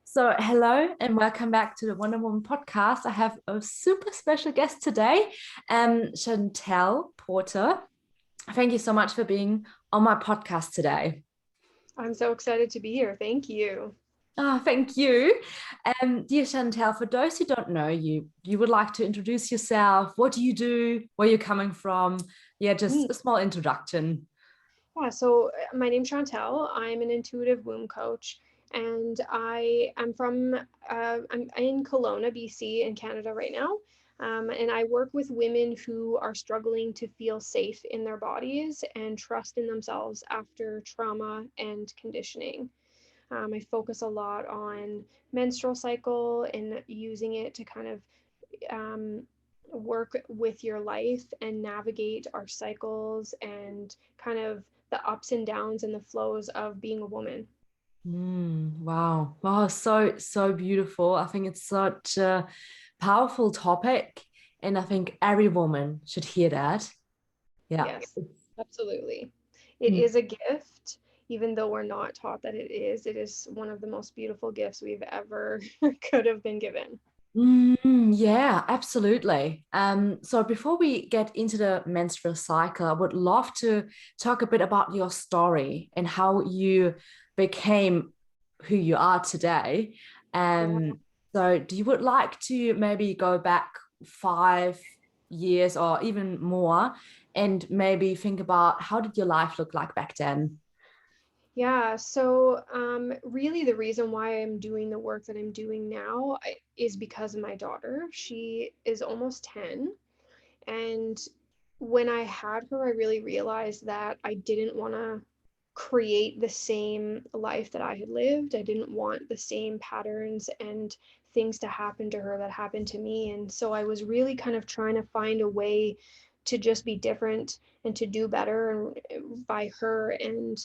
So, hello and welcome back to the Wonder Woman podcast. I have a super special guest today, Chantel Porter. Thank you so much for being on my podcast today. I'm so excited to be here. Thank you. Oh, thank you. Dear Chantel, for those who don't know you, you would like to introduce yourself. What do you do? Where you're coming from? Yeah, just a small introduction. Yeah, so my name's Chantel. I'm an intuitive womb coach, and I'm in Kelowna, BC, in Canada right now. And I work with women who are struggling to feel safe in their bodies and trust in themselves after trauma and conditioning. I focus a lot on menstrual cycle and using it to kind of um, work with your life and navigate our cycles and kind of the ups and downs and the flows of being a woman. Wow. Wow. So beautiful. I think it's such a powerful topic. And I think every woman should hear that. Yeah. Yes, absolutely. It Mm. is a gift, even though we're not taught that it is. It is one of the most beautiful gifts we've ever could have been given. Yeah, absolutely. So before we get into the menstrual cycle, I would love to talk a bit about your story and how you became who you are today. Yeah. So do you would like to maybe go back 5 years or even more and maybe think about how did your life look like back then? Yeah, so really the reason why I'm doing the work that I'm doing now is because of my daughter. She is almost 10. And when I had her, I really realized that I didn't want to create the same life that I had lived. I didn't want the same patterns and things to happen to her that happened to me. And so I was really kind of trying to find a way to just be different and to do better by her. And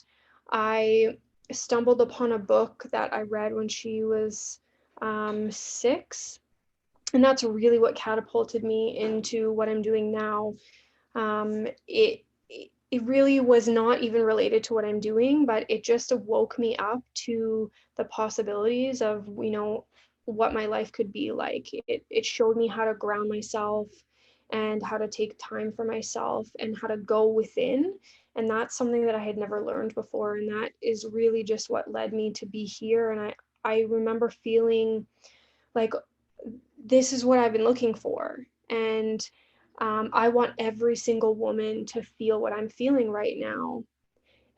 I stumbled upon a book that I read when she was 6, and that's really what catapulted me into what I'm doing now. It really was not even related to what I'm doing, but it just woke me up to the possibilities of, what my life could be like. It showed me how to ground myself and how to take time for myself and how to go within. And that's something that I had never learned before. And that is really just what led me to be here. And I remember feeling like this is what I've been looking for. And I want every single woman to feel what I'm feeling right now.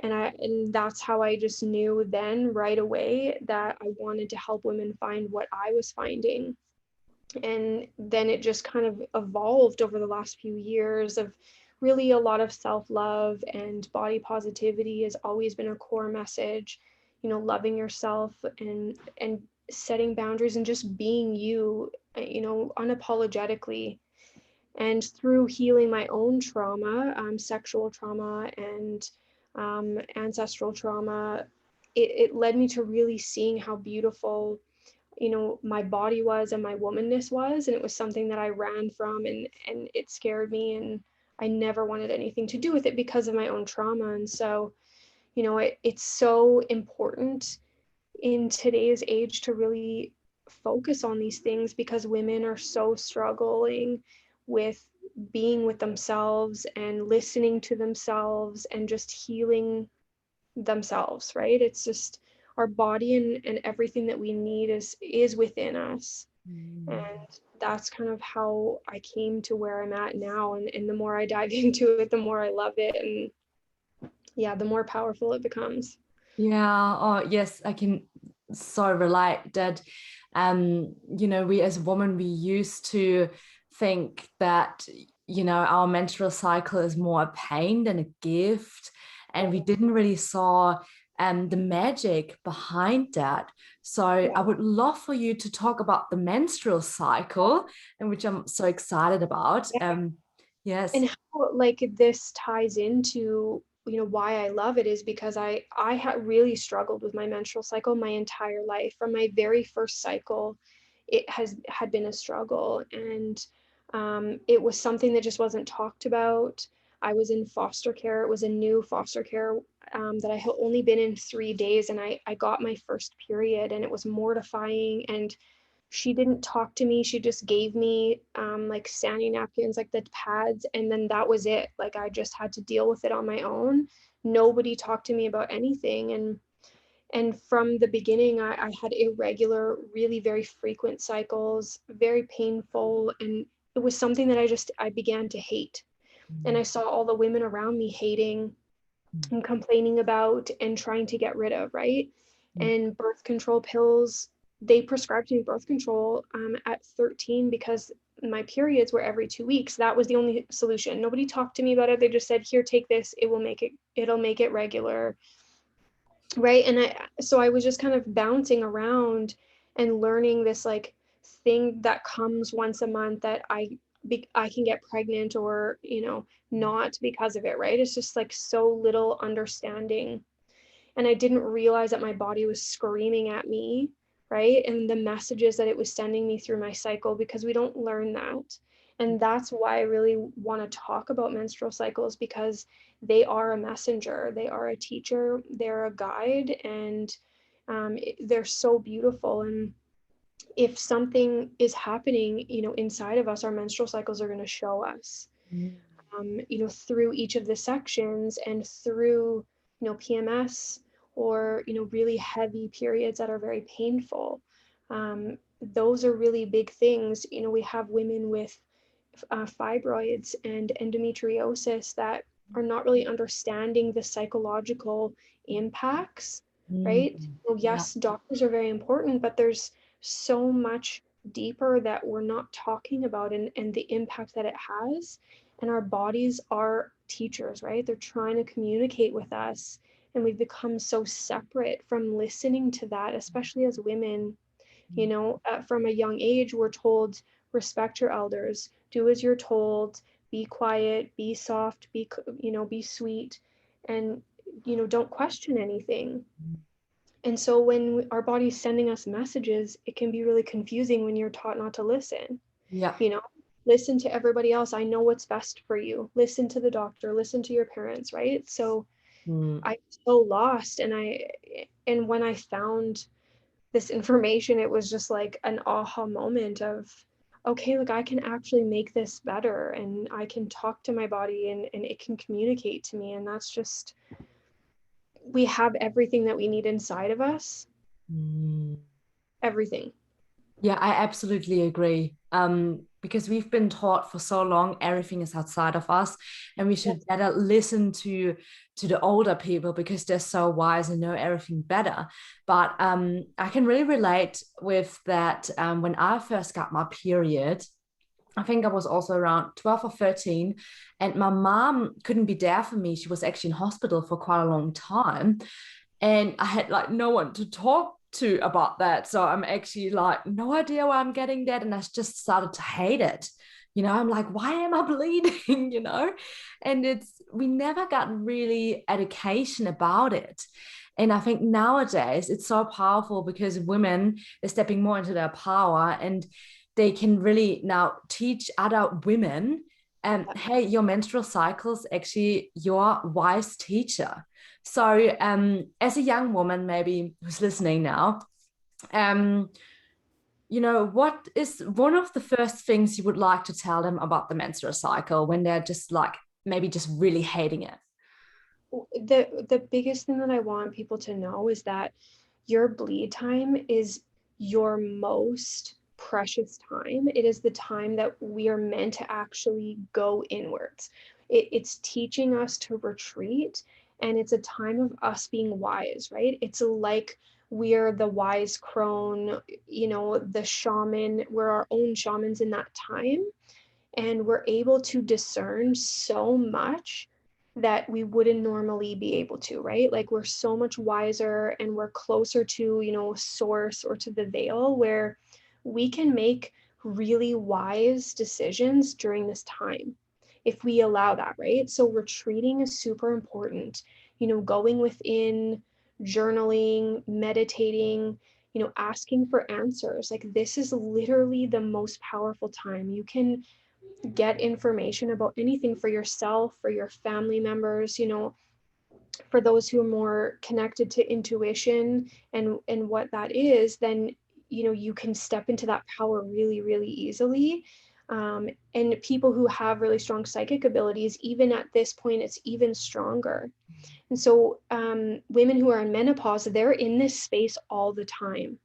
And that's how I just knew then right away that I wanted to help women find what I was finding. And then it just kind of evolved over the last few years of really a lot of self-love, and body positivity has always been a core message, loving yourself and setting boundaries and just being you, unapologetically. And through healing my own trauma, sexual trauma and ancestral trauma, it led me to really seeing how beautiful, my body was and my womanness was. And it was something that I ran from, and it scared me, and I never wanted anything to do with it because of my own trauma. And so, it's so important in today's age to really focus on these things, because women are so struggling with being with themselves and listening to themselves and just healing themselves, right? It's just our body and everything that we need is within us. Mm. And that's kind of how I came to where I'm at now. And the more I dive into it, the more I love it. And yeah, the more powerful it becomes. Yeah, oh yes, I can so relate that we as women we used to think that our menstrual cycle is more a pain than a gift, and we Yeah. didn't really saw the magic behind that. So I Yeah. would love for you to talk about the menstrual cycle, and which I'm so excited about. Yes. And how like this ties into, why I love it is because I had really struggled with my menstrual cycle my entire life. From my very first cycle, it had been a struggle. And it was something that just wasn't talked about. I was in foster care. It was a new foster care that I had only been in 3 days, and I got my first period, and it was mortifying. And she didn't talk to me. She just gave me like sandy napkins, like the pads, and then that was it. Like I just had to deal with it on my own. Nobody talked to me about anything. And from the beginning, I had irregular, really very frequent cycles, very painful, and it was something that I began to hate. And I saw all the women around me hating and complaining about and trying to get rid of, right? And birth control pills, they prescribed me birth control at 13 because my periods were every 2 weeks. That was the only solution. Nobody talked to me about it. They just said, here, take this. It'll make it regular, right? And so I was just kind of bouncing around and learning this like thing that comes once a month that I can get pregnant or, not because of it, right? It's just like so little understanding. And I didn't realize that my body was screaming at me, right? And the messages that it was sending me through my cycle, because we don't learn that. And that's why I really want to talk about menstrual cycles, because they are a messenger, they are a teacher, they're a guide, and they're so beautiful. And if something is happening, inside of us, our menstrual cycles are going to show us, through each of the sections and through, PMS or, really heavy periods that are very painful. Those are really big things. We have women with fibroids and endometriosis that are not really understanding the psychological impacts, right? So yes, doctors are very important, but there's so much deeper that we're not talking about, and the impact that it has. And our bodies are teachers, right? They're trying to communicate with us, and we've become so separate from listening to that, especially as women. From a young age, we're told, respect your elders, do as you're told, be quiet, be soft, be sweet, and, don't question anything. And so when our body's sending us messages, it can be really confusing when you're taught not to listen. Yeah. Listen to everybody else. I know what's best for you. Listen to the doctor, listen to your parents, right? So I was so lost. And when I found this information, it was just like an aha moment of, okay, look, I can actually make this better, and I can talk to my body, and it can communicate to me. And that's just, we have everything that we need inside of us. Everything. Yeah, I absolutely agree. Because we've been taught for so long everything is outside of us, and we should better listen to the older people because they're so wise and know everything better. But I can really relate with that. When I first got my period, I think I was also around 12 or 13, and my mom couldn't be there for me. She was actually in hospital for quite a long time, and I had like no one to talk to about that. So I'm actually like, no idea why I'm getting that. And I just started to hate it. I'm like, why am I bleeding? And we never got really education about it. And I think nowadays it's so powerful because women are stepping more into their power, and they can really now teach other women, hey, your menstrual cycle's actually your wise teacher. So as a young woman, maybe who's listening now, what is one of the first things you would like to tell them about the menstrual cycle when they're just like maybe just really hating it? The biggest thing that I want people to know is that your bleed time is your most precious time. It is the time that we are meant to actually go inwards. It's teaching us to retreat, and it's a time of us being wise, right? It's like we're the wise crone, the shaman, we're our own shamans in that time. And we're able to discern so much that we wouldn't normally be able to, right? Like we're so much wiser, and we're closer to, source or to the veil, where we can make really wise decisions during this time if we allow that, right? So retreating is super important, going within, journaling, meditating, asking for answers. Like this is literally the most powerful time. You can get information about anything for yourself, for your family members, you know, for those who are more connected to intuition and what that is, then, you know, you can step into that power really, really easily. And people who have really strong psychic abilities, even at this point, it's even stronger. And so women who are in menopause, they're in this space all the time.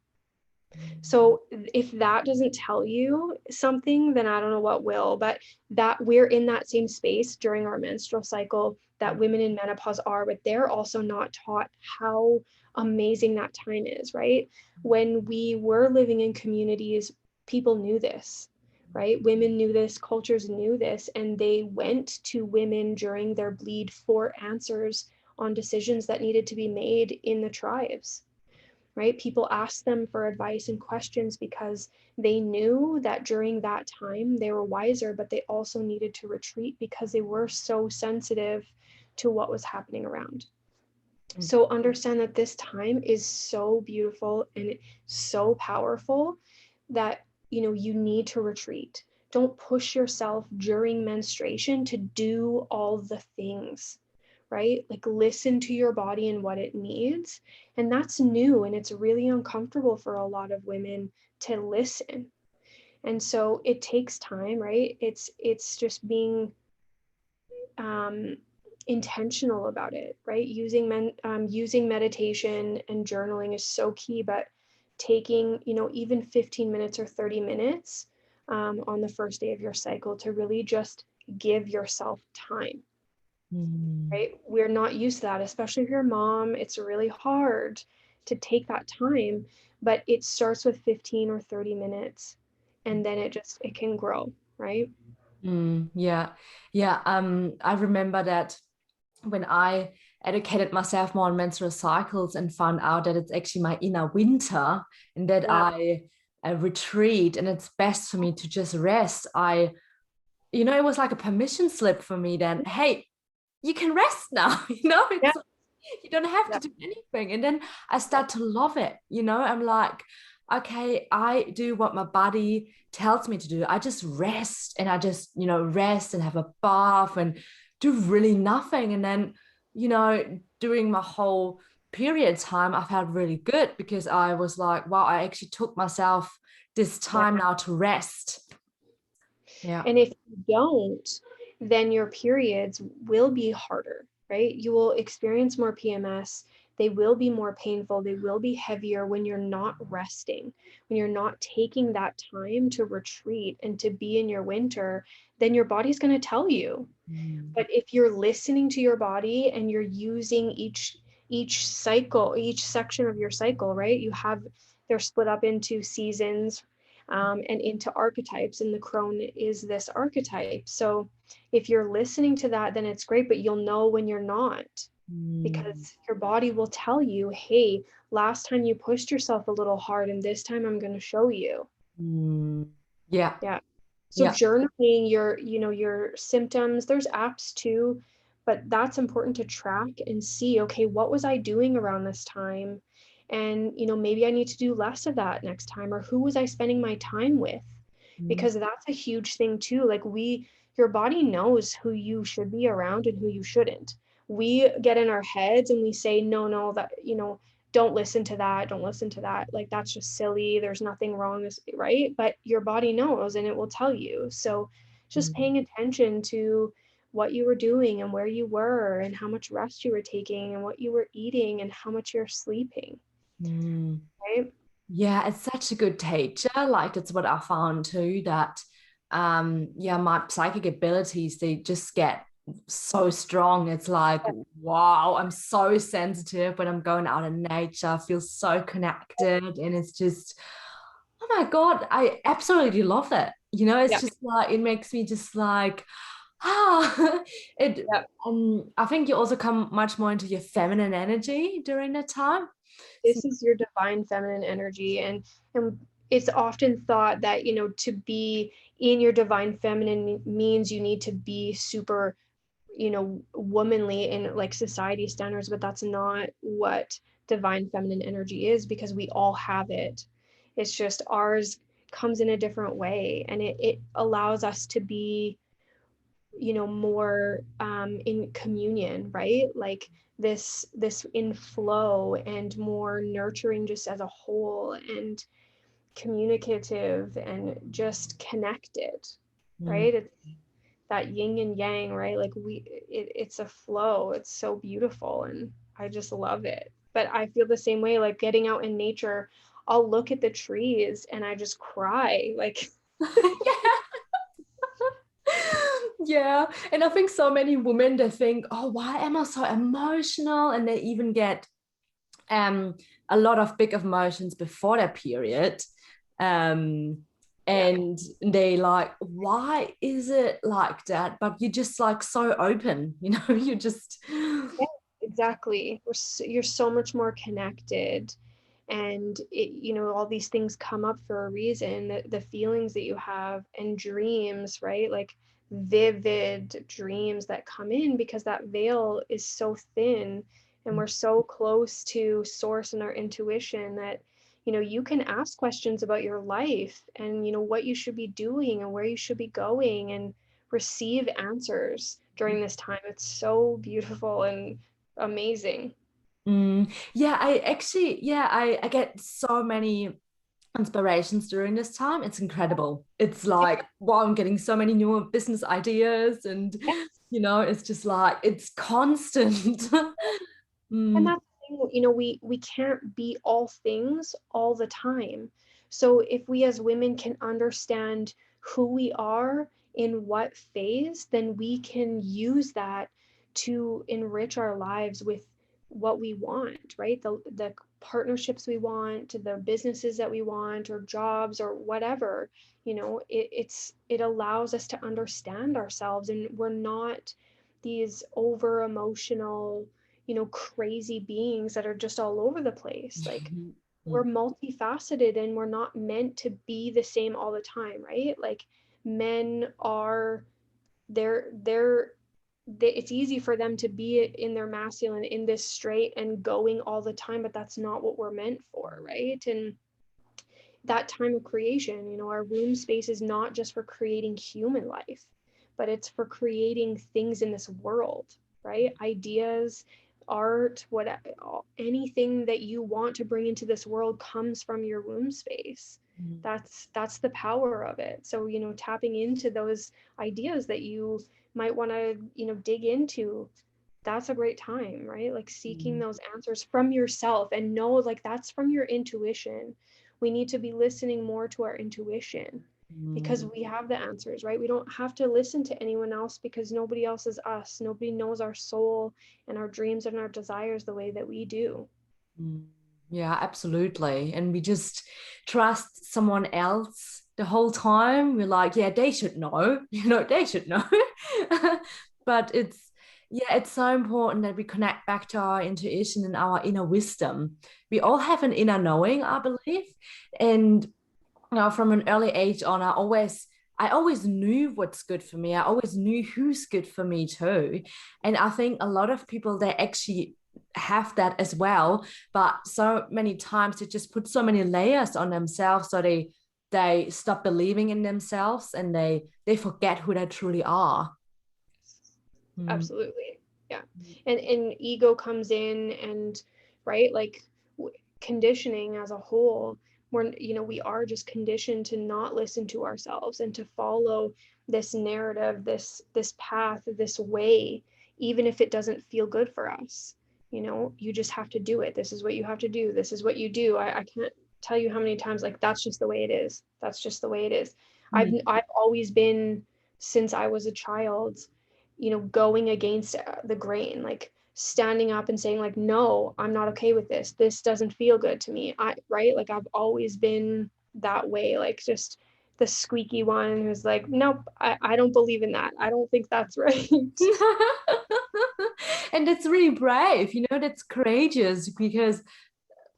So if that doesn't tell you something, then I don't know what will. But that we're in that same space during our menstrual cycle that women in menopause are, but they're also not taught how amazing that time is, right? When we were living in communities, people knew this, right? Women knew this, cultures knew this, and they went to women during their bleed for answers on decisions that needed to be made in the tribes. Right? People asked them for advice and questions because they knew that during that time they were wiser, but they also needed to retreat because they were so sensitive to what was happening around. So understand that this time is so beautiful and so powerful that, you know, you need to retreat. Don't push yourself during menstruation to do all the things, right? Like listen to your body and what it needs. And that's new and it's really uncomfortable for a lot of women to listen. And so it takes time, right? It's just being intentional about it, right? Using meditation and journaling is so key, but taking, you know, even 15 minutes or 30 minutes on the first day of your cycle to really just give yourself time. Right? We're not used to that, especially if you're a mom. It's really hard to take that time, but it starts with 15 or 30 minutes and then it can grow, right? Yeah. Yeah. I remember that when I educated myself more on menstrual cycles and found out that it's actually my inner winter and that Yeah. I retreat and it's best for me to just rest. You know, it was like a permission slip for me then. Hey, you can rest now. You know, Yeah. you don't have Yeah. to do anything. And then I start to love it. You know, I'm like, okay, I do what my body tells me to do. I just rest and I just, you know, rest and have a bath and do really nothing. And then, you know, during my whole period time, I felt really good because I was like, wow, I actually took myself this Yeah. time now to rest. Yeah. And if you don't, then your periods will be harder, right? You will experience more PMS. They will be more painful. They will be heavier when you're not resting, when you're not taking that time to retreat and to be in your winter, then your body's going to tell you. But if you're listening to your body and you're using each cycle, each section of your cycle, right? They're split up into seasons, and into archetypes, and the crone is this archetype. So if you're listening to that, then it's great, but you'll know when you're not, because your body will tell you, hey, last time you pushed yourself a little hard and this time I'm going to show you. Yeah. Yeah. So Yeah. journaling your symptoms, there's apps too, but that's important to track and see, okay, what was I doing around this time? And, maybe I need to do less of that next time, or who was I spending my time with? Because that's a huge thing too. Like your body knows who you should be around and who you shouldn't. We get in our heads and we say, no, that, don't listen to that. Don't listen to that. Like, that's just silly. There's nothing wrong, right? But your body knows and it will tell you. So just paying attention to what you were doing and where you were and how much rest you were taking and what you were eating and how much you're sleeping. Right? Yeah, it's such a good teacher. Like it's what I found too, that yeah, my psychic abilities, they just get so strong. It's like, wow, I'm so sensitive when I'm going out in nature. I feel so connected. And it's just, oh my God, I absolutely love it. You know, it's Yeah. just like it makes me just like, it Yeah. I think you also come much more into your feminine energy during that time. This is your divine feminine energy, and it's often thought that to be in your divine feminine means you need to be super womanly in like society standards, but that's not what divine feminine energy is, because we all have it. It's just ours comes in a different way, and it allows us to be, you know, more in communion, right? Like this in flow and more nurturing just as a whole, and communicative and just connected, right? It's that yin and yang, right? Like it's a flow. It's so beautiful, and I just love it. But I feel the same way, like getting out in nature, I'll look at the trees and I just cry, like Yeah, and I think so many women, they think, oh, why am I so emotional? And they even get a lot of big emotions before their period. And they like, why is it like that? But you're just like so open, you know, you just exactly. You're so much more connected, and it, you know, all these things come up for a reason. The feelings that you have, and dreams, right? Like vivid dreams that come in because that veil is so thin, and we're so close to source and our intuition that, you know, you can ask questions about your life and, you know, what you should be doing and where you should be going, and receive answers during this time. It's so beautiful and amazing. Yeah, I get so many inspirations during this time. It's incredible. It's like, wow, I'm getting so many new business ideas, and you know, it's just like it's constant. And Mm. that's the thing, you know, we can't be all things all the time. So if we as women can understand who we are in what phase, then we can use that to enrich our lives with what we want, right? The partnerships we want, the businesses that we want, or jobs, or whatever. You know, it allows us to understand ourselves, and we're not these over emotional, you know, crazy beings that are just all over the place. Like we're multifaceted, and we're not meant to be the same all the time, right? Like men are, they're it's easy for them to be in their masculine, in this straight and going all the time, but that's not what we're meant for, right? And that time of creation, you know, our womb space is not just for creating human life, but it's for creating things in this world, right? Ideas, art, what, anything that you want to bring into this world comes from your womb space. That's the power of it. So, you know, tapping into those ideas that you might want to, you know, dig into, that's a great time, right? Like seeking those answers from yourself, and know like that's from your intuition. We need to be listening more to our intuition, because we have the answers, right? We don't have to listen to anyone else, because nobody else is us. Nobody knows our soul and our dreams and our desires the way that we do. Yeah, absolutely. And we just trust someone else the whole time. We're like, yeah, they should know, you know, they should know. But yeah, it's so important that we connect back to our intuition and our inner wisdom. We all have an inner knowing, I believe. And you know, from an early age on, I always knew what's good for me. I always knew who's good for me too. And I think a lot of people, they actually have that as well, but so many times they just put so many layers on themselves, so they stop believing in themselves, and they forget who they truly are. Absolutely. Yeah. And ego comes in, and right, like conditioning as a whole, we're, you know, we are just conditioned to not listen to ourselves and to follow this narrative, this path, this way, even if it doesn't feel good for us. You know, you just have to do it. This is what you have to do. This is what you do. I can't tell you how many times, like, that's just the way it is. That's just the way it is. I've always been, since I was a child, you know, going against the grain, like standing up and saying like, no, I'm not okay with this. This doesn't feel good to me. Right? Like I've always been that way, like just the squeaky one who's like, nope, I don't believe in that. I don't think that's right. And it's really brave, you know, that's courageous, because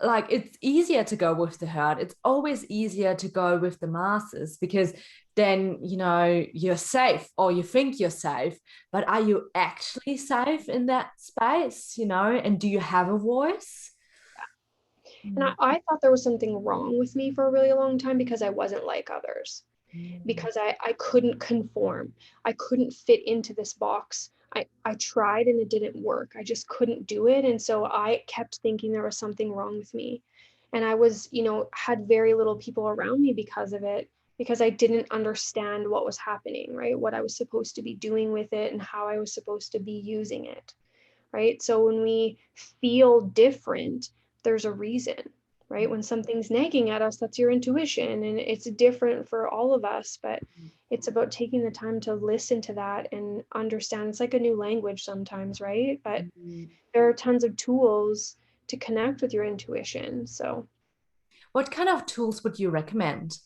like it's easier to go with the herd. It's always easier to go with the masses, because then, you know, you're safe, or you think you're safe, but are you actually safe in that space, you know? And do you have a voice? And I thought there was something wrong with me for a really long time because I wasn't like others, because I couldn't conform. I couldn't fit into this box. I tried and it didn't work. I just couldn't do it. And so I kept thinking there was something wrong with me. And I was, had very little people around me because of it, because I didn't understand what was happening, right? What I was supposed to be doing with it and how I was supposed to be using it, right? So when we feel different, there's a reason, right? When something's nagging at us, that's your intuition, and it's different for all of us, but it's about taking the time to listen to that and understand. It's like a new language sometimes, right? But there are tons of tools to connect with your intuition. So What kind of tools would you recommend?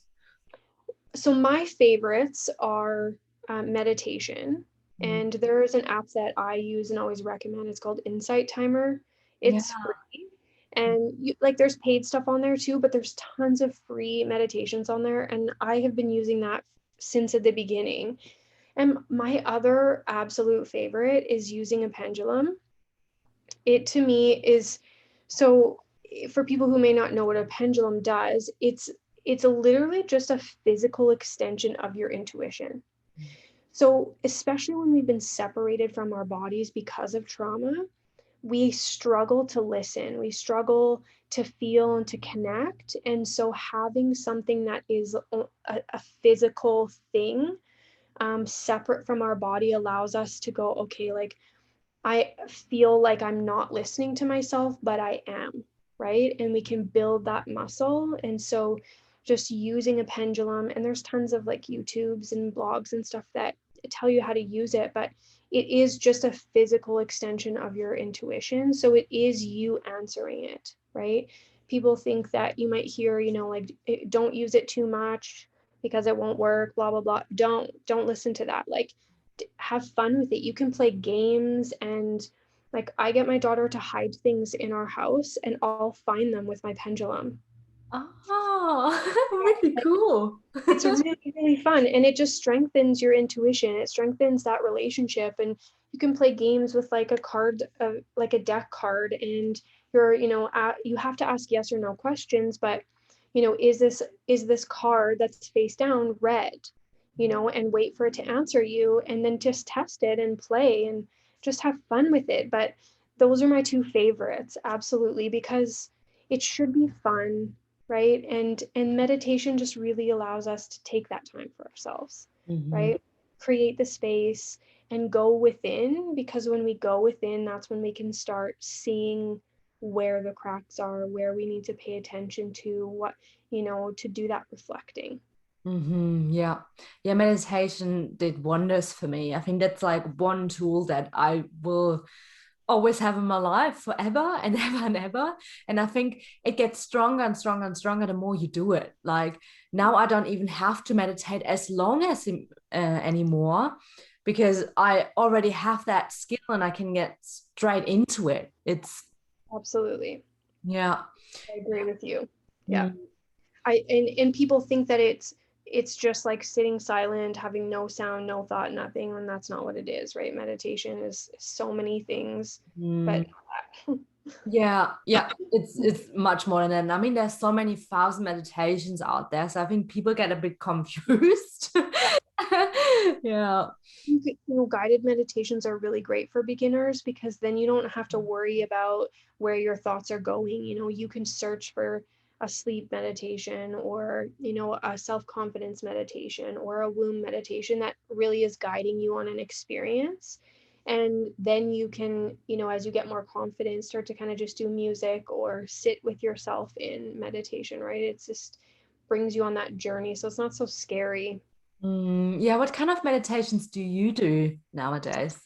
so my favorites are meditation, and there is an app that I use and always recommend. It's called Insight Timer. Yeah. It's free, and there's paid stuff on there too, but there's tons of free meditations on there, and I have been using that since at the beginning. And my other absolute favorite is using a pendulum. It to me is so, for people who may not know what a pendulum does, it's literally just a physical extension of your intuition. So especially when we've been separated from our bodies because of trauma, we struggle to listen, we struggle to feel and to connect. And so having something that is a physical thing, separate from our body, allows us to go, okay, like I feel like I'm not listening to myself, but I am, right? And we can build that muscle. And so just using a pendulum, and there's tons of like YouTubes and blogs and stuff that tell you how to use it, but it is just a physical extension of your intuition. So it is you answering it, right? People think that you might hear, like, don't use it too much because it won't work, blah, blah, blah. Don't listen to that. Like, have fun with it. You can play games, and like I get my daughter to hide things in our house and I'll find them with my pendulum. Oh, really cool. It's really, really fun, and it just strengthens your intuition. It strengthens that relationship, and you can play games with like a card, like a deck card, and you have to ask yes or no questions, but is this card that's face down red, and wait for it to answer you, and then just test it and play and just have fun with it. But those are my two favorites, absolutely, because it should be fun, right? And meditation just really allows us to take that time for ourselves, right? Create the space and go within, because when we go within, that's when we can start seeing where the cracks are, where we need to pay attention to, what, to do that reflecting. Yeah. Yeah, meditation did wonders for me. I think that's like one tool that I will always have in my life forever and ever and ever. And I think it gets stronger and stronger and stronger the more you do it. Like now I don't even have to meditate as long as anymore, because I already have that skill and I can get straight into it. It's Absolutely. yeah. I agree with you. Yeah. Mm. And people think that it's just like sitting silent, having no sound, no thought, nothing, and that's not what it is, right? Meditation is so many things, but Yeah, yeah, it's much more than that. And I mean, there's so many thousand meditations out there, so I think people get a bit confused. Yeah. Guided meditations are really great for beginners, because then you don't have to worry about where your thoughts are going. You can search for a sleep meditation, or a self-confidence meditation, or a womb meditation that really is guiding you on an experience. And then you can, as you get more confident, start to kind of just do music or sit with yourself in meditation, right? It's just brings you on that journey, so it's not so scary. Yeah, what kind of meditations do you do nowadays?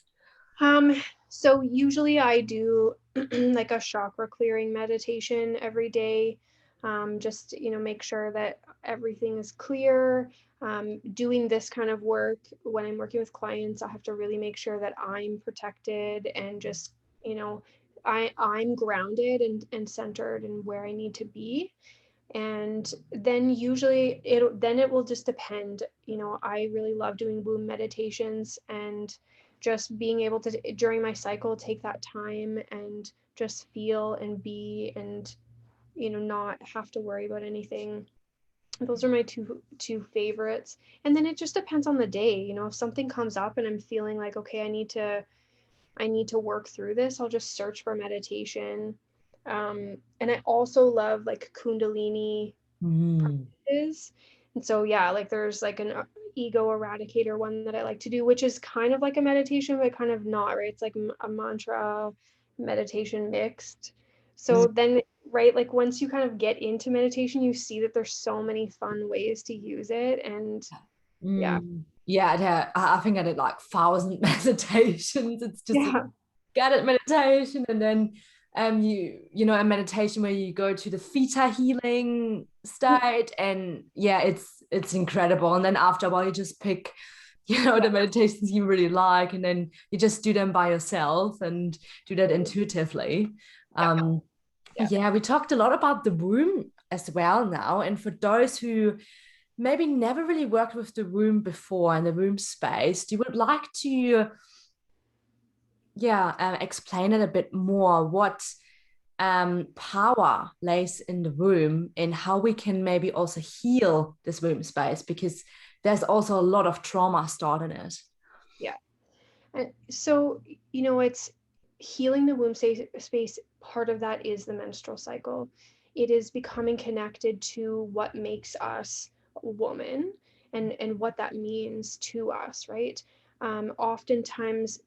Um, so usually I do like a chakra clearing meditation every day. Just, make sure that everything is clear. Doing this kind of work, when I'm working with clients, I have to really make sure that I'm protected and just, I'm grounded and centered and where I need to be. And then usually it will just depend. I really love doing womb meditations, and just being able to, during my cycle, take that time and just feel and be, and not have to worry about anything. Those are my two favorites. And then it just depends on the day. If something comes up and I'm feeling like, okay, I need to work through this, I'll just search for meditation. And I also love like Kundalini practices. And so yeah, like there's like an ego eradicator one that I like to do, which is kind of like a meditation, but kind of not, right? It's like a mantra meditation mixed. So then, right, like once you kind of get into meditation, you see that there's so many fun ways to use it. And yeah. Yeah, I think I did like 1,000 meditations. It's just Yeah. guided meditation, and then a meditation where you go to the theta healing state, and yeah, it's incredible. And then after a while you just pick the meditations you really like, and then you just do them by yourself and do that intuitively. Yeah, we talked a lot about the womb as well now, and for those who maybe never really worked with the womb before and the womb space, you would like to explain it a bit more, what power lays in the womb and how we can maybe also heal this womb space, because there's also a lot of trauma stored in it. Yeah. And so, it's healing the womb space. Part of that is the menstrual cycle. It is becoming connected to what makes us a woman and what that means to us, right? Oftentimes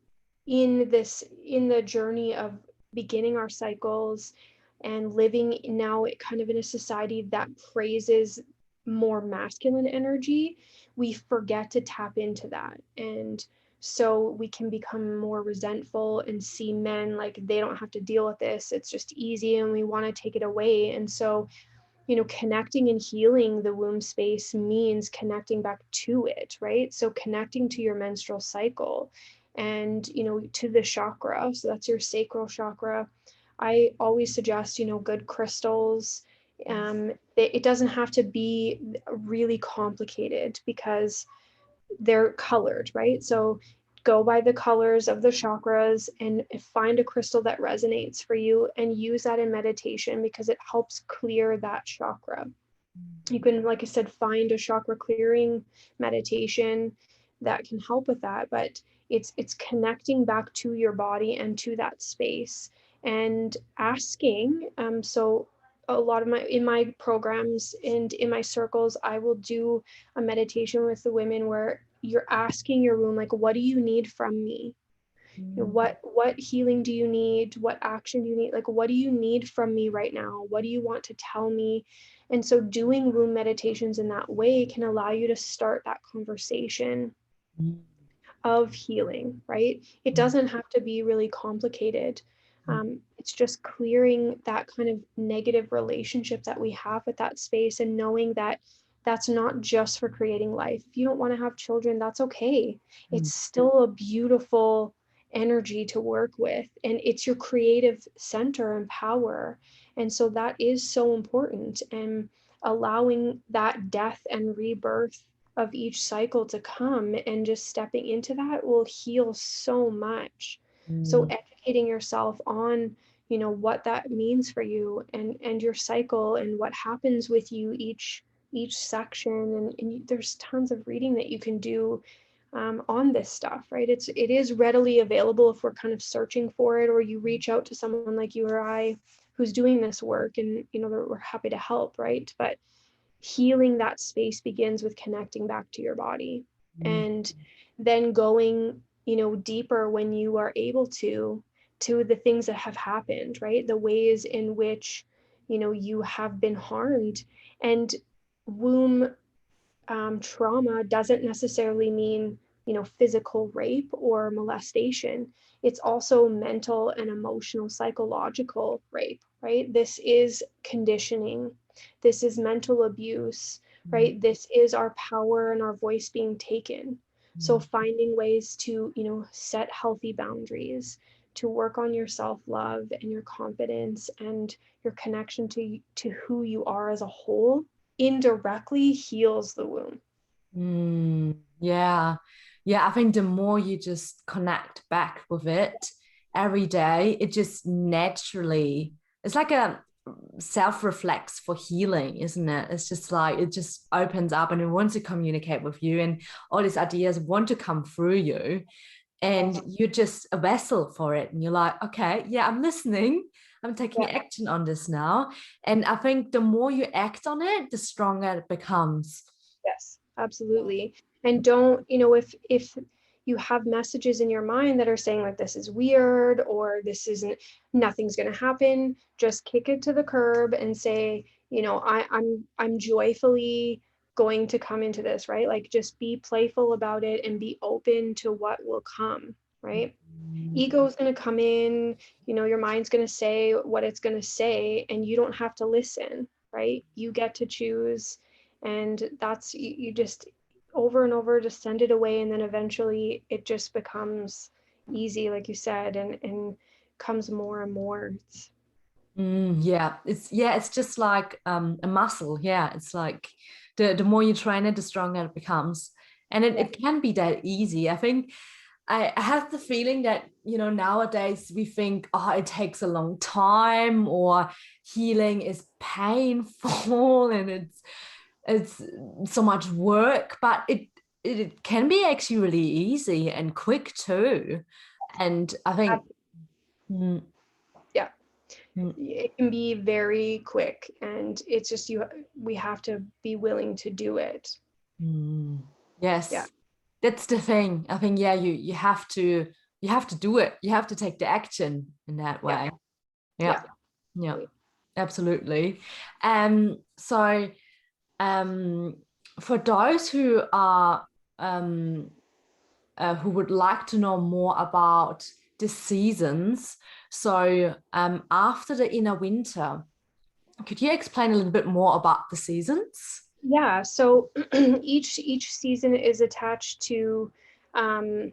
in the journey of beginning our cycles and living now kind of in a society that praises more masculine energy, we forget to tap into that. And so we can become more resentful and see men like they don't have to deal with this. It's just easy and we want to take it away. And so, connecting and healing the womb space means connecting back to it, right? So connecting to your menstrual cycle and, to the chakra. So that's your sacral chakra. I always suggest, good crystals. It doesn't have to be really complicated because they're colored, right? So go by the colors of the chakras and find a crystal that resonates for you and use that in meditation because it helps clear that chakra. You can, like I said, find a chakra clearing meditation that can help with that, but it's connecting back to your body and to that space and asking. So a lot of in my programs and in my circles, I will do a meditation with the women where you're asking your womb, like, what do you need from me? What healing do you need? What action do you need? Like, what do you need from me right now? What do you want to tell me? And so doing womb meditations in that way can allow you to start that conversation of healing, right? It doesn't have to be really complicated. It's just clearing that kind of negative relationship that we have with that space and knowing that that's not just for creating life. If you don't want to have children, that's okay. It's still a beautiful energy to work with, and it's your creative center and power. And so that is so important, and allowing that death and rebirth of each cycle to come and just stepping into that will heal so much. So educating yourself on what that means for you and your cycle and what happens with you each section, and there's tons of reading that you can do on this stuff, right? It is readily available if we're kind of searching for it, or you reach out to someone like you or I who's doing this work, and we're happy to help, right? But healing that space begins with connecting back to your body, and then going deeper when you are able to the things that have happened, right? The ways in which you have been harmed. And womb trauma doesn't necessarily mean physical rape or molestation. It's also mental and emotional psychological rape, right? This is conditioning, this is mental abuse, right? This is our power and our voice being taken. So finding ways to set healthy boundaries, to work on your self-love and your confidence and your connection to who you are as a whole indirectly heals the womb. Yeah. I think the more you just connect back with it every day, it just naturally, it's like self-reflects for healing, isn't it? It's just like it just opens up and it wants to communicate with you, and all these ideas want to come through you, and you're just a vessel for it, and you're like, okay, yeah, I'm listening, I'm taking action on this now. And I think the more you act on it, the stronger it becomes. Yes, absolutely. And don't, if you have messages in your mind that are saying like this is weird or this isn't, nothing's going to happen, just kick it to the curb and say, I'm joyfully going to come into this, right? Like just be playful about it and be open to what will come, right? Ego is going to come in, your mind's going to say what it's going to say, and you don't have to listen, right? You get to choose. And that's, you just over and over just send it away, and then eventually it just becomes easy, like you said, and comes more and more. It's just like a muscle. Yeah, it's like the more you train it, the stronger it becomes, and it can be that easy. I think I have the feeling that, nowadays we think, oh, it takes a long time, or healing is painful and it's so much work, but it can be actually really easy and quick too. And I think yeah, it can be very quick, and it's just we have to be willing to do it. Yes. Yeah, That's the thing. I think, yeah, you have to do it. You have to take the action in that way. Yeah, absolutely. So for those who are who would like to know more about the seasons, so after the inner winter, could you explain a little bit more about the seasons? yeah. So each season is attached to a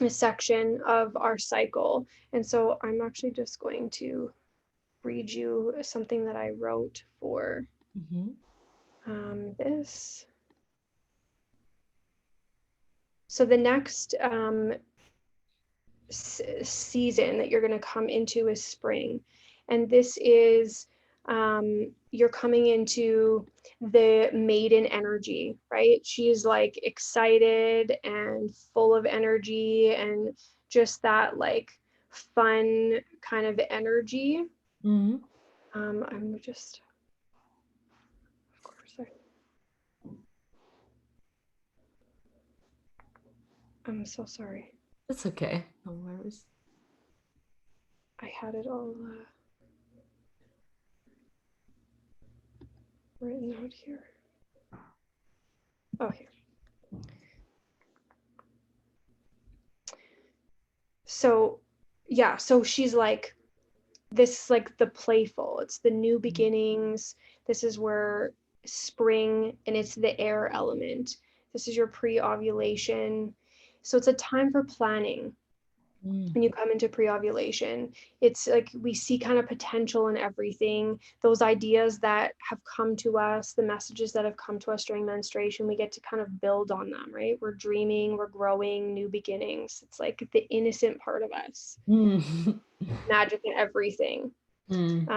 section of our cycle, and so I'm actually just going to read you something that I wrote for this. So the next season that you're going to come into is spring, and this is you're coming into the maiden energy, right? She's like excited and full of energy and just that like fun kind of energy. I'm just, of course, I'm so sorry. It's okay. No worries. I had it all written out here. Oh, here. So, yeah, so she's like, this is like the playful, it's the new beginnings. This is where spring, and it's the air element. This is your pre-ovulation. So it's a time for planning. When you come into pre-ovulation, it's like we see kind of potential in everything. Those ideas that have come to us, the messages that have come to us during menstruation, we get to kind of build on them, right? We're dreaming, we're growing, new beginnings. It's like the innocent part of us, magic in everything. And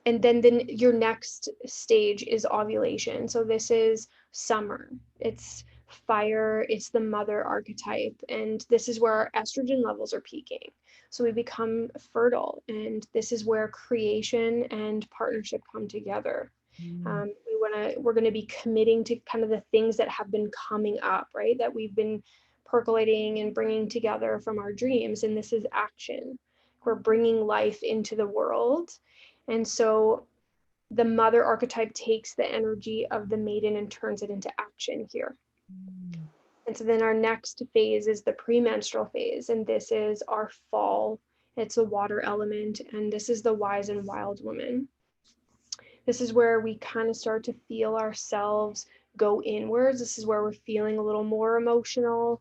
then your next stage is ovulation. So this is summer. It's fire, it's the mother archetype, and this is where our estrogen levels are peaking, so we become fertile, and this is where creation and partnership come together. We're going to be committing to kind of the things that have been coming up, right, that we've been percolating and bringing together from our dreams, and this is action. We're bringing life into the world, and so the mother archetype takes the energy of the maiden and turns it into action here. And so then our next phase is the premenstrual phase, and this is our fall. It's a water element, and this is the wise and wild woman. This is where we kind of start to feel ourselves go inwards. This is where we're feeling a little more emotional.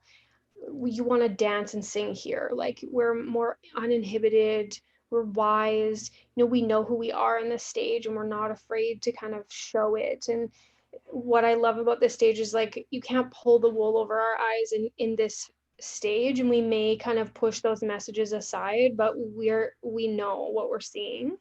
You want to dance and sing here. Like we're more uninhibited, we're wise, we know who we are in this stage, and we're not afraid to kind of show it. And what I love about this stage is like you can't pull the wool over our eyes in this stage, and we may kind of push those messages aside, but we know what we're seeing.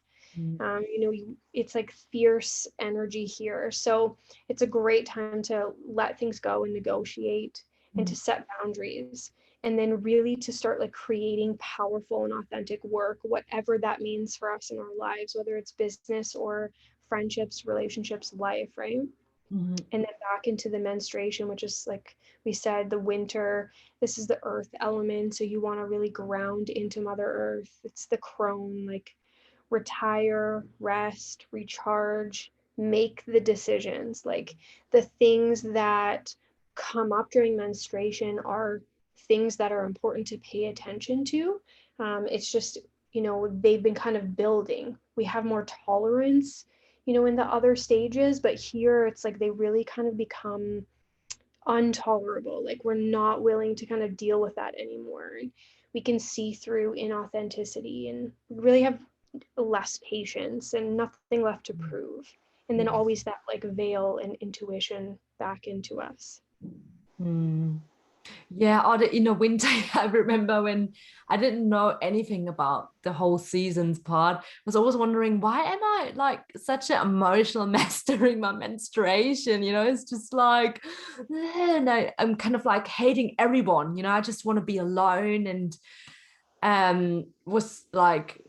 It's like fierce energy here. So it's a great time to let things go and negotiate and to set boundaries, and then really to start like creating powerful and authentic work, whatever that means for us in our lives, whether it's business or friendships, relationships, life, right? Mm-hmm. And then back into the menstruation, which is like we said, the winter. This is the earth element, so you want to really ground into Mother Earth. It's the crone, like retire, rest, recharge, make the decisions. Like the things that come up during menstruation are things that are important to pay attention to. It's just, they've been kind of building. We have more tolerance, in the other stages, but here it's like they really kind of become intolerable. Like we're not willing to kind of deal with that anymore. And we can see through inauthenticity and really have less patience and nothing left to prove. And then always that like veil and intuition back into us. Mm. Yeah, in the winter, I remember when I didn't know anything about the whole seasons part. I was always wondering, why am I like such an emotional mess during my menstruation? It's just like, no, I'm kind of like hating everyone. I just want to be alone, and was like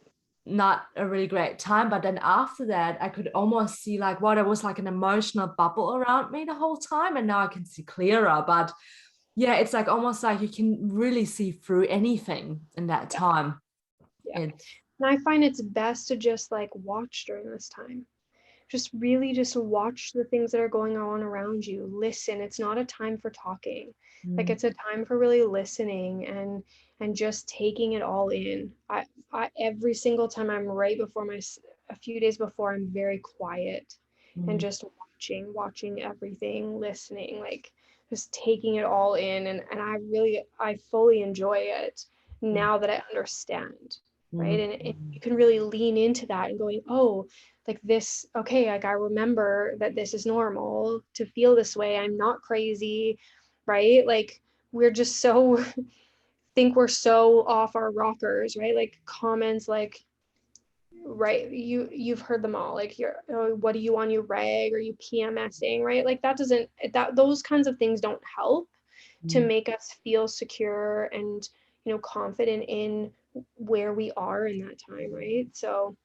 not a really great time. But then after that, I could almost see like what it was like an emotional bubble around me the whole time, and now I can see clearer. But yeah, it's like almost like you can really see through anything in that time. Yeah. It's And I find it's best to just like watch during this time. Just really just watch the things that are going on around you. Listen. It's not a time for talking. Like it's a time for really listening and just taking it all in. I every single time I'm right before a few days before, I'm very quiet and just watching everything, listening, like just taking it all in, and I fully enjoy it now that I understand, right? And you can really lean into that and going, oh, like this, okay, like I remember that this is normal to feel this way. I'm not crazy, right? Like we're just so think we're so off our rockers, right? Like comments like, right, you've heard them all, like you're, oh, what do you on your reg, or you PMSing, right? Like that those kinds of things don't help to make us feel secure and confident in where we are in that time, right? So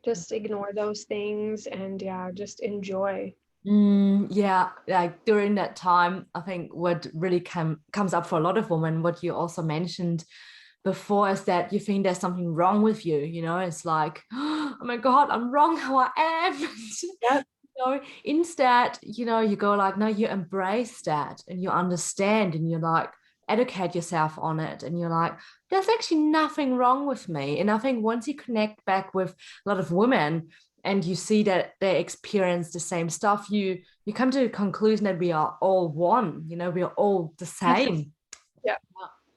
just ignore those things and yeah, just enjoy. Yeah, like during that time, I think what really comes up for a lot of women, what you also mentioned before, is that you think there's something wrong with you. It's like, oh my God, I'm wrong how I am. Yeah. Instead, you go like, no, you embrace that and you understand, and you like educate yourself on it, and you're like, there's actually nothing wrong with me. And I think once you connect back with a lot of women and you see that they experience the same stuff, you come to the conclusion that we are all one. We are all the same. Yeah.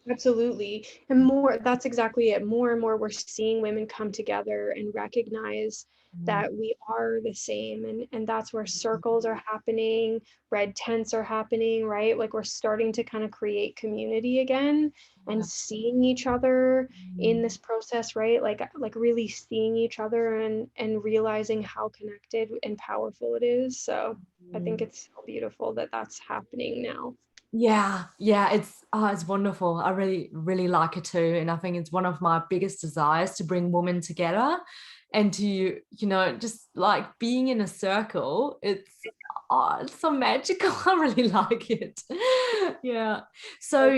Absolutely. And more, that's exactly it. More and more, we're seeing women come together and recognize that we are the same. And that's where circles are happening, red tents are happening, right? Like we're starting to kind of create community again and seeing each other in this process, right? Like really seeing each other and realizing how connected and powerful it is. So I think it's so beautiful that that's happening now. Yeah, it's wonderful. I really really like it too, and I think it's one of my biggest desires to bring women together and to just like being in a circle. It's so magical. I really like it. Yeah. So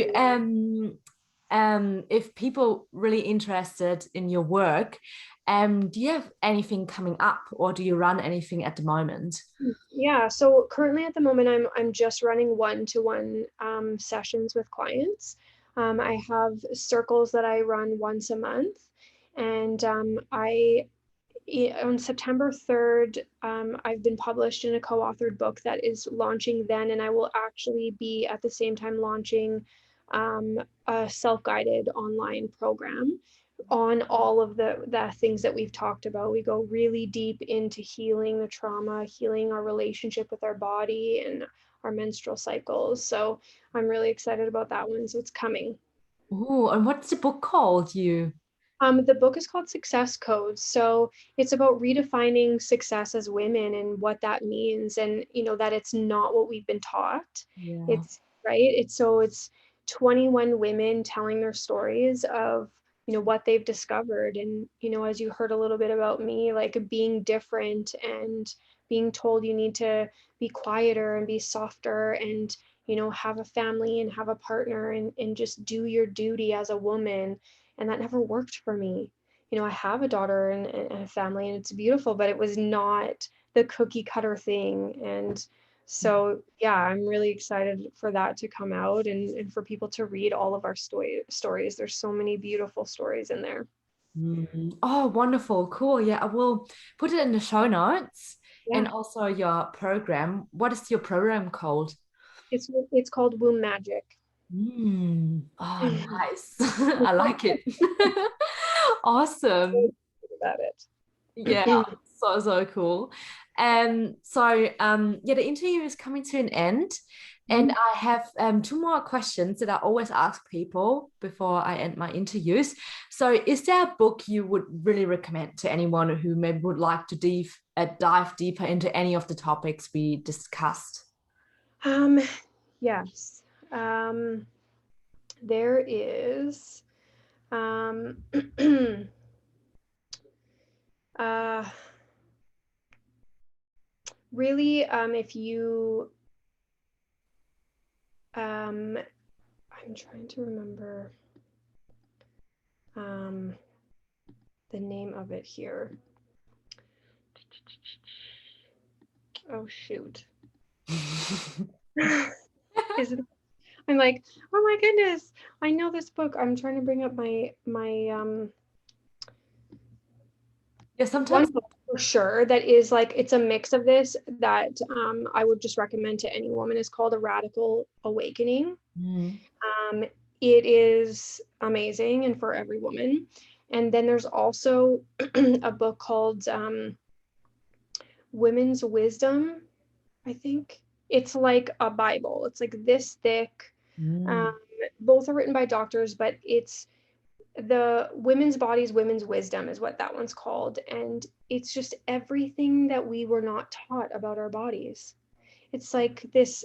if people really interested in your work, do you have anything coming up, or do you run anything at the moment? Yeah, so currently at the moment, I'm just running one-to-one sessions with clients. I have circles that I run once a month, and on September 3rd, I've been published in a co-authored book that is launching then, and I will actually be at the same time launching a self-guided online program on all of the things that we've talked about. We go really deep into healing the trauma, healing our relationship with our body and our menstrual cycles. So I'm really excited about that one. So it's coming. Oh, and what's the book called? You? The book is called Success Codes. So it's about redefining success as women and what that means, and that it's not what we've been taught. Yeah. It's right. It's 21 women telling their stories of what they've discovered, and as you heard a little bit about me, like being different and being told you need to be quieter and be softer and have a family and have a partner and just do your duty as a woman, and that never worked for me. I have a daughter and a family, and it's beautiful, but it was not the cookie cutter thing. And so, yeah, I'm really excited for that to come out, and for people to read all of our stories. There's so many beautiful stories in there. Oh, wonderful. Cool. Yeah, I will put it in the show notes and Yeah, also your program. What is your program called? it's called Womb Magic. Oh, nice. I like it. Awesome. About Yeah, it. so cool. Yeah, the interview is coming to an end, and Mhm. I have two more questions that I always ask people before I end my interviews. So, is there a book you would really recommend to anyone who maybe would like to dive deeper into any of the topics we discussed? Um, yes. There is uh really, if you I'm trying to remember um, the name of it here. Oh shoot. Is it? I'm like, oh my goodness, I know this book. I'm trying to bring up my Yeah, one sometimes. book for sure that is like, it's a mix of this that I would just recommend to any woman, is called A Radical Awakening. Mm. Um, it is amazing and for every woman. And then there's also a book called Women's Wisdom, I think. It's like a Bible. It's like this thick. Um, Mm. both are written by doctors, but it's the Women's Bodies, Women's Wisdom is what that one's called. And it's just everything that we were not taught about our bodies. It's like this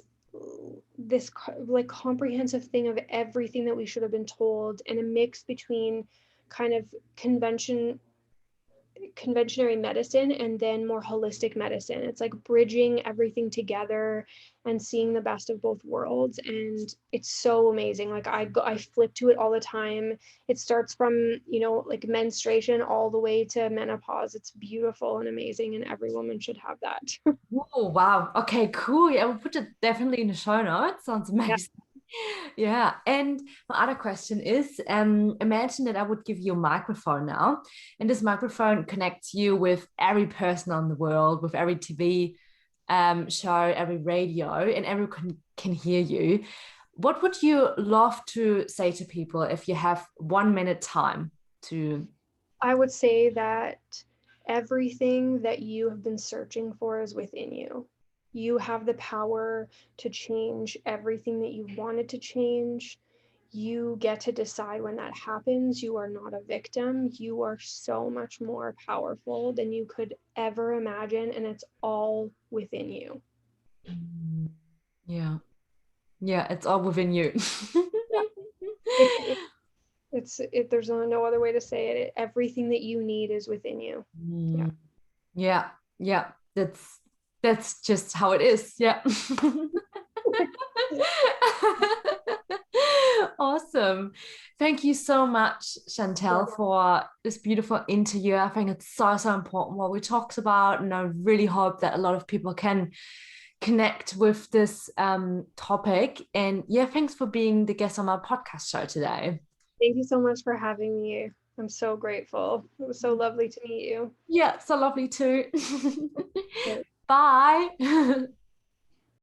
like comprehensive thing of everything that we should have been told, and a mix between kind of conventionary medicine and then more holistic medicine. It's like bridging everything together and seeing the best of both worlds, and it's so amazing. Like I flip to it all the time. It starts from like menstruation all the way to menopause. It's beautiful and amazing, and every woman should have that. Oh, wow. Okay, cool. Yeah, we'll put it definitely in the show notes. Sounds Yeah. amazing. Yeah. And my other question is, imagine that I would give you a microphone now, and this microphone connects you with every person on the world, with every TV show, every radio, and everyone can hear you. What would you love to say to people if you have 1 minute time to? I would say that everything that you have been searching for is within you. You have the power to change everything that you wanted to change. You get to decide when that happens. You are not a victim. You are so much more powerful than you could ever imagine, and it's all within you. Yeah. Yeah, it's all within you. It, there's no other way to say it. Everything that you need is within you. Yeah. Yeah, yeah, that's just how it is. Yeah. Awesome. Thank you so much, Chantel, for this beautiful interview. I think it's so important what we talked about, and I really hope that a lot of people can connect with this topic. And yeah, thanks for being the guest on my podcast show today. Thank you so much for having me. I'm so grateful. It was so lovely to meet you. Yeah, so lovely too. Bye.